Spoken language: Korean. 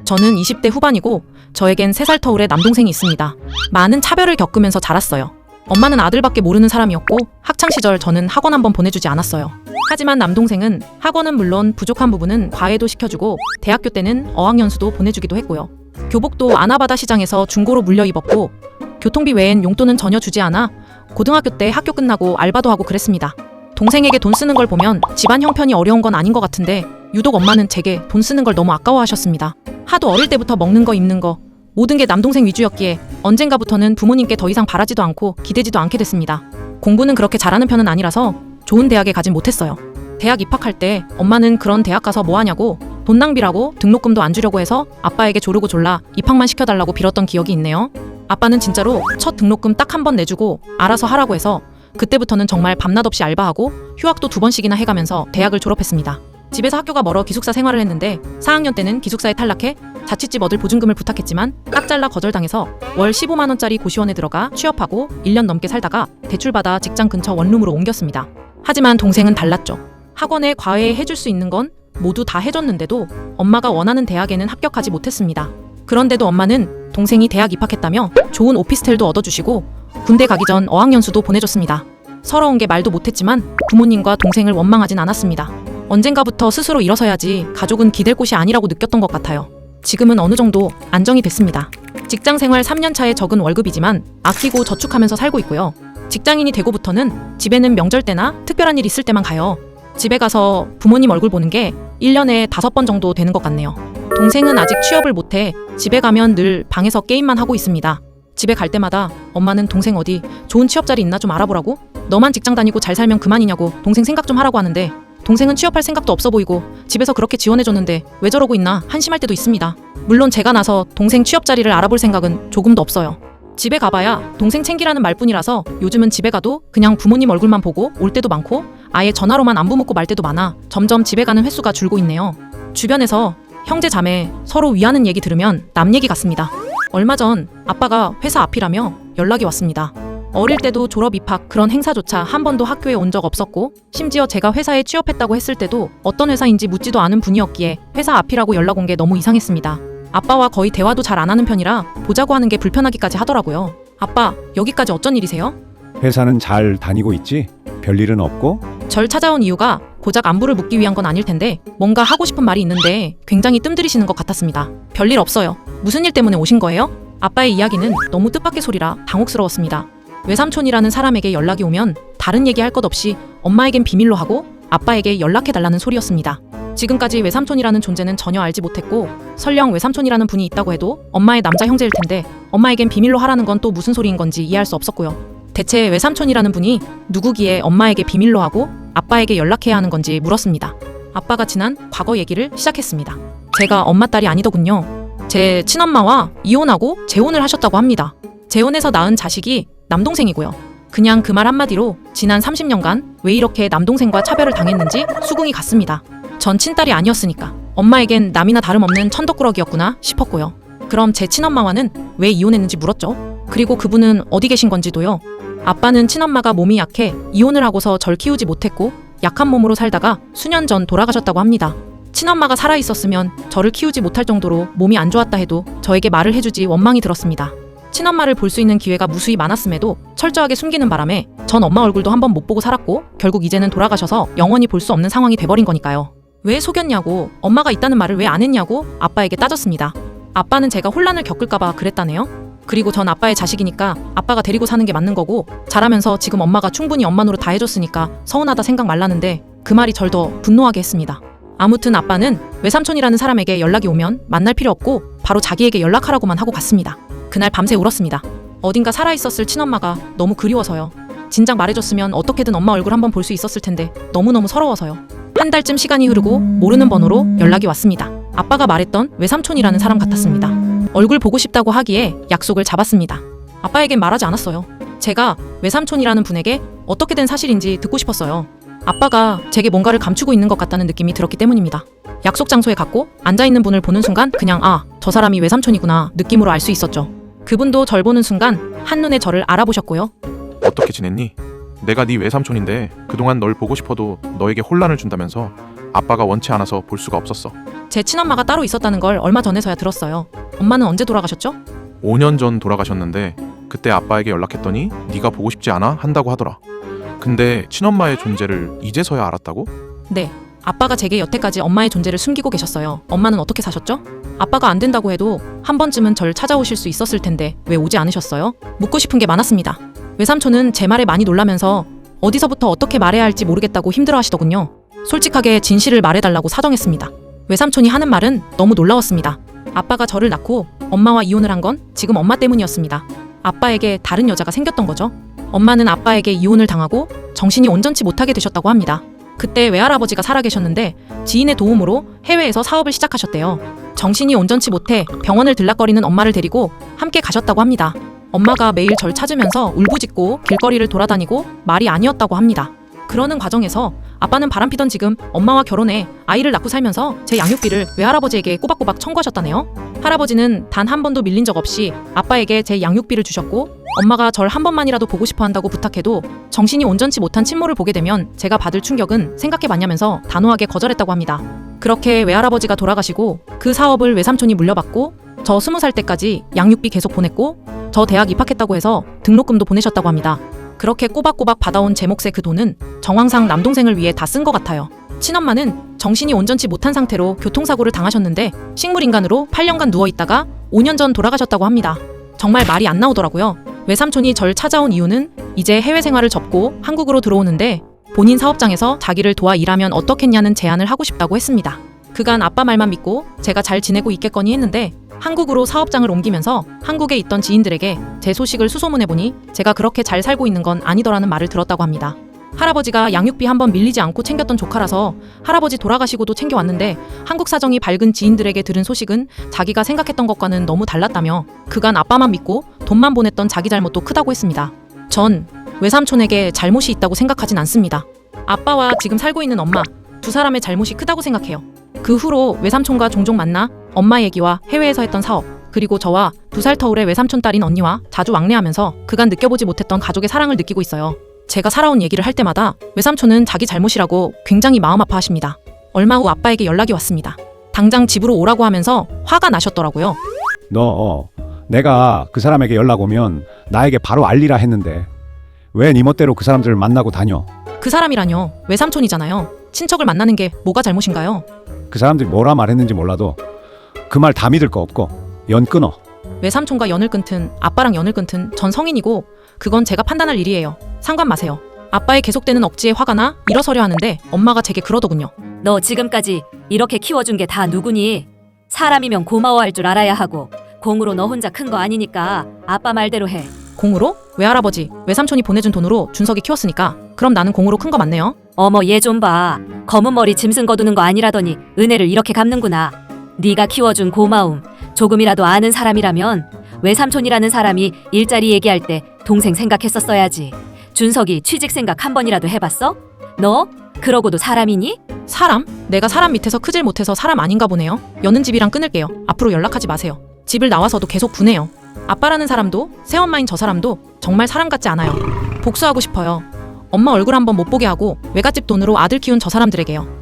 저는 20대 후반이고 저에겐 3살 터울의 남동생이 있습니다. 많은 차별을 겪으면서 자랐어요. 엄마는 아들밖에 모르는 사람이었고 학창시절 저는 학원 한번 보내주지 않았어요. 하지만 남동생은 학원은 물론 부족한 부분은 과외도 시켜주고 대학교 때는 어학연수도 보내주기도 했고요. 교복도 아나바다 시장에서 중고로 물려 입었고 교통비 외엔 용돈은 전혀 주지 않아 고등학교 때 학교 끝나고 알바도 하고 그랬습니다. 동생에게 돈 쓰는 걸 보면 집안 형편이 어려운 건 아닌 것 같은데 유독 엄마는 제게 돈 쓰는 걸 너무 아까워하셨습니다. 하도 어릴 때부터 먹는 거 입는 거 모든 게 남동생 위주였기에 언젠가부터는 부모님께 더 이상 바라지도 않고 기대지도 않게 됐습니다. 공부는 그렇게 잘하는 편은 아니라서 좋은 대학에 가진 못했어요. 대학 입학할 때 엄마는 그런 대학 가서 뭐 하냐고 돈 낭비라고 등록금도 안 주려고 해서 아빠에게 조르고 졸라 입학만 시켜달라고 빌었던 기억이 있네요. 아빠는 진짜로 첫 등록금 딱 한 번 내주고 알아서 하라고 해서 그때부터는 정말 밤낮 없이 알바하고 휴학도 2번씩이나 해가면서 대학을 졸업했습니다. 집에서 학교가 멀어 기숙사 생활을 했는데 4학년 때는 기숙사에 탈락해 자취집 얻을 보증금을 부탁했지만 딱 잘라 거절당해서 월 15만 원짜리 고시원에 들어가 취업하고 1년 넘게 살다가 대출받아 직장 근처 원룸으로 옮겼습니다. 하지만 동생은 달랐죠. 학원에 과외 해줄 수 있는 건 모두 다 해줬는데도 엄마가 원하는 대학에는 합격하지 못했습니다. 그런데도 엄마는 동생이 대학 입학했다며 좋은 오피스텔도 얻어주시고 군대 가기 전 어학연수도 보내줬습니다. 서러운 게 말도 못했지만 부모님과 동생을 원망하진 않았습니다. 언젠가부터 스스로 일어서야지 가족은 기댈 곳이 아니라고 느꼈던 것 같아요. 지금은 어느 정도 안정이 됐습니다. 직장 생활 3년 차에 적은 월급이지만 아끼고 저축하면서 살고 있고요. 직장인이 되고부터는 집에는 명절 때나 특별한 일 있을 때만 가요. 집에 가서 부모님 얼굴 보는 게 1년에 5번 정도 되는 것 같네요. 동생은 아직 취업을 못해 집에 가면 늘 방에서 게임만 하고 있습니다. 집에 갈 때마다 엄마는 동생 어디 좋은 취업 자리 있나 좀 알아보라고? 너만 직장 다니고 잘 살면 그만이냐고 동생 생각 좀 하라고 하는데 동생은 취업할 생각도 없어 보이고 집에서 그렇게 지원해줬는데 왜 저러고 있나 한심할 때도 있습니다. 물론 제가 나서 동생 취업 자리를 알아볼 생각은 조금도 없어요. 집에 가봐야 동생 챙기라는 말뿐이라서 요즘은 집에 가도 그냥 부모님 얼굴만 보고 올 때도 많고 아예 전화로만 안부 묻고 말 때도 많아 점점 집에 가는 횟수가 줄고 있네요. 주변에서 형제 자매 서로 위하는 얘기 들으면 남 얘기 같습니다. 얼마 전 아빠가 회사 앞이라며 연락이 왔습니다. 어릴 때도 졸업 입학 그런 행사조차 한 번도 학교에 온 적 없었고 심지어 제가 회사에 취업했다고 했을 때도 어떤 회사인지 묻지도 않은 분이었기에 회사 앞이라고 연락 온 게 너무 이상했습니다. 아빠와 거의 대화도 잘 안 하는 편이라 보자고 하는 게 불편하기까지 하더라고요. 아빠, 여기까지 어쩐 일이세요? 회사는 잘 다니고 있지? 별일은 없고? 절 찾아온 이유가 고작 안부를 묻기 위한 건 아닐 텐데 뭔가 하고 싶은 말이 있는데 굉장히 뜸들이시는 것 같았습니다. 별일 없어요. 무슨 일 때문에 오신 거예요? 아빠의 이야기는 너무 뜻밖의 소리라 당혹스러웠습니다. 외삼촌이라는 사람에게 연락이 오면 다른 얘기할 것 없이 엄마에겐 비밀로 하고 아빠에게 연락해달라는 소리였습니다. 지금까지 외삼촌이라는 존재는 전혀 알지 못했고 설령 외삼촌이라는 분이 있다고 해도 엄마의 남자 형제일 텐데 엄마에겐 비밀로 하라는 건 또 무슨 소리인 건지 이해할 수 없었고요. 대체 외삼촌이라는 분이 누구기에 엄마에게 비밀로 하고 아빠에게 연락해야 하는 건지 물었습니다. 아빠가 지난 과거 얘기를 시작했습니다. 제가 엄마 딸이 아니더군요. 제 친엄마와 이혼하고 재혼을 하셨다고 합니다. 재혼해서 낳은 자식이 남동생이고요. 그냥 그 말 한마디로 지난 30년간 왜 이렇게 남동생과 차별을 당했는지 수긍이 갔습니다. 전 친딸이 아니었으니까 엄마에겐 남이나 다름없는 천덕꾸러기였구나 싶었고요. 그럼 제 친엄마와는 왜 이혼했는지 물었죠. 그리고 그분은 어디 계신 건지도요. 아빠는 친엄마가 몸이 약해 이혼을 하고서 절 키우지 못했고 약한 몸으로 살다가 수년 전 돌아가셨다고 합니다. 친엄마가 살아있었으면 저를 키우지 못할 정도로 몸이 안 좋았다 해도 저에게 말을 해주지 원망이 들었습니다. 친엄마를 볼 수 있는 기회가 무수히 많았음에도 철저하게 숨기는 바람에 전 엄마 얼굴도 한번 못 보고 살았고 결국 이제는 돌아가셔서 영원히 볼 수 없는 상황이 돼버린 거니까요. 왜 속였냐고 엄마가 있다는 말을 왜 안 했냐고 아빠에게 따졌습니다. 아빠는 제가 혼란을 겪을까봐 그랬다네요. 그리고 전 아빠의 자식이니까 아빠가 데리고 사는 게 맞는 거고 자라면서 지금 엄마가 충분히 엄마 노릇 다 해줬으니까 서운하다 생각 말라는데 그 말이 절 더 분노하게 했습니다. 아무튼 아빠는 외삼촌이라는 사람에게 연락이 오면 만날 필요 없고 바로 자기에게 연락하라고만 하고 갔습니다. 그날 밤새 울었습니다. 어딘가 살아있었을 친엄마가 너무 그리워서요. 진작 말해줬으면 어떻게든 엄마 얼굴 한번 볼 수 있었을 텐데 너무너무 서러워서요. 한 달쯤 시간이 흐르고 모르는 번호로 연락이 왔습니다. 아빠가 말했던 외삼촌이라는 사람 같았습니다. 얼굴 보고 싶다고 하기에 약속을 잡았습니다. 아빠에겐 말하지 않았어요. 제가 외삼촌이라는 분에게 어떻게 된 사실인지 듣고 싶었어요. 아빠가 제게 뭔가를 감추고 있는 것 같다는 느낌이 들었기 때문입니다. 약속 장소에 갔고 앉아있는 분을 보는 순간 그냥 저 사람이 외삼촌이구나 느낌으로 알 수 있었죠. 그분도 절 보는 순간 한눈에 저를 알아보셨고요. 어떻게 지냈니? 내가 네 외삼촌인데 그동안 널 보고 싶어도 너에게 혼란을 준다면서 아빠가 원치 않아서 볼 수가 없었어. 제 친엄마가 따로 있었다는 걸 얼마 전에서야 들었어요. 엄마는 언제 돌아가셨죠? 5년 전 돌아가셨는데 그때 아빠에게 연락했더니 네가 보고 싶지 않아? 한다고 하더라. 근데 친엄마의 존재를 이제서야 알았다고? 네. 아빠가 제게 여태까지 엄마의 존재를 숨기고 계셨어요. 엄마는 어떻게 사셨죠? 아빠가 안 된다고 해도 한 번쯤은 절 찾아오실 수 있었을 텐데 왜 오지 않으셨어요? 묻고 싶은 게 많았습니다. 외삼촌은 제 말에 많이 놀라면서 어디서부터 어떻게 말해야 할지 모르겠다고 힘들어하시더군요. 솔직하게 진실을 말해달라고 사정했습니다. 외삼촌이 하는 말은 너무 놀라웠습니다. 아빠가 저를 낳고 엄마와 이혼을 한 건 지금 엄마 때문이었습니다. 아빠에게 다른 여자가 생겼던 거죠. 엄마는 아빠에게 이혼을 당하고 정신이 온전치 못하게 되셨다고 합니다. 그때 외할아버지가 살아계셨는데 지인의 도움으로 해외에서 사업을 시작하셨대요. 정신이 온전치 못해 병원을 들락거리는 엄마를 데리고 함께 가셨다고 합니다. 엄마가 매일 절 찾으면서 울부짖고 길거리를 돌아다니고 말이 아니었다고 합니다. 그러는 과정에서 아빠는 바람피던 지금 엄마와 결혼해 아이를 낳고 살면서 제 양육비를 외할아버지에게 꼬박꼬박 청구하셨다네요. 할아버지는 단 한 번도 밀린 적 없이 아빠에게 제 양육비를 주셨고 엄마가 절 한 번만이라도 보고 싶어 한다고 부탁해도 정신이 온전치 못한 친모를 보게 되면 제가 받을 충격은 생각해봤냐면서 단호하게 거절했다고 합니다. 그렇게 외할아버지가 돌아가시고 그 사업을 외삼촌이 물려받고 저 20살 때까지 양육비 계속 보냈고 저 대학 입학했다고 해서 등록금도 보내셨다고 합니다. 그렇게 꼬박꼬박 받아온 제 몫의 그 돈은 정황상 남동생을 위해 다 쓴 것 같아요. 친엄마는 정신이 온전치 못한 상태로 교통사고를 당하셨는데 식물인간으로 8년간 누워있다가 5년 전 돌아가셨다고 합니다. 정말 말이 안 나오더라고요. 외삼촌이 절 찾아온 이유는 이제 해외 생활을 접고 한국으로 들어오는데 본인 사업장에서 자기를 도와 일하면 어떻겠냐는 제안을 하고 싶다고 했습니다. 그간 아빠 말만 믿고 제가 잘 지내고 있겠거니 했는데 한국으로 사업장을 옮기면서 한국에 있던 지인들에게 제 소식을 수소문해보니 제가 그렇게 잘 살고 있는 건 아니더라는 말을 들었다고 합니다. 할아버지가 양육비 한번 밀리지 않고 챙겼던 조카라서 할아버지 돌아가시고도 챙겨왔는데 한국 사정이 밝은 지인들에게 들은 소식은 자기가 생각했던 것과는 너무 달랐다며 그간 아빠만 믿고 돈만 보냈던 자기 잘못도 크다고 했습니다. 전 외삼촌에게 잘못이 있다고 생각하진 않습니다. 아빠와 지금 살고 있는 엄마 두 사람의 잘못이 크다고 생각해요. 그 후로 외삼촌과 종종 만나 엄마 얘기와 해외에서 했던 사업 그리고 저와 2살 터울의 외삼촌 딸인 언니와 자주 왕래하면서 그간 느껴보지 못했던 가족의 사랑을 느끼고 있어요. 제가 살아온 얘기를 할 때마다 외삼촌은 자기 잘못이라고 굉장히 마음 아파하십니다. 얼마 후 아빠에게 연락이 왔습니다. 당장 집으로 오라고 하면서 화가 나셨더라고요. 너 내가 그 사람에게 연락 오면 나에게 바로 알리라 했는데 왜 네 멋대로 그 사람들을 만나고 다녀? 그 사람이라뇨. 외삼촌이잖아요. 친척을 만나는 게 뭐가 잘못인가요? 그 사람들이 뭐라 말했는지 몰라도 그 말 다 믿을 거 없고 연 끊어. 외삼촌과 연을 끊든 아빠랑 연을 끊든 전 성인이고 그건 제가 판단할 일이에요. 상관 마세요. 아빠의 계속되는 억지에 화가 나 일어서려 하는데 엄마가 제게 그러더군요. 너 지금까지 이렇게 키워준 게 다 누구니? 사람이면 고마워할 줄 알아야 하고 공으로 너 혼자 큰 거 아니니까 아빠 말대로 해. 공으로? 외할아버지, 외삼촌이 보내준 돈으로 준석이 키웠으니까 그럼 나는 공으로 큰 거 맞네요. 어머 얘 좀 봐. 검은 머리 짐승 거두는 거 아니라더니 은혜를 이렇게 갚는구나. 네가 키워준 고마움 조금이라도 아는 사람이라면 외삼촌이라는 사람이 일자리 얘기할 때 동생 생각했었어야지. 준석이 취직 생각 한 번이라도 해봤어? 너? 그러고도 사람이니? 사람? 내가 사람 밑에서 크질 못해서 사람 아닌가 보네요. 여는 집이랑 끊을게요. 앞으로 연락하지 마세요. 집을 나와서도 계속 분해요. 아빠라는 사람도 새엄마인 저 사람도 정말 사람 같지 않아요. 복수하고 싶어요. 엄마 얼굴 한번 못 보게 하고 외갓집 돈으로 아들 키운 저 사람들에게요.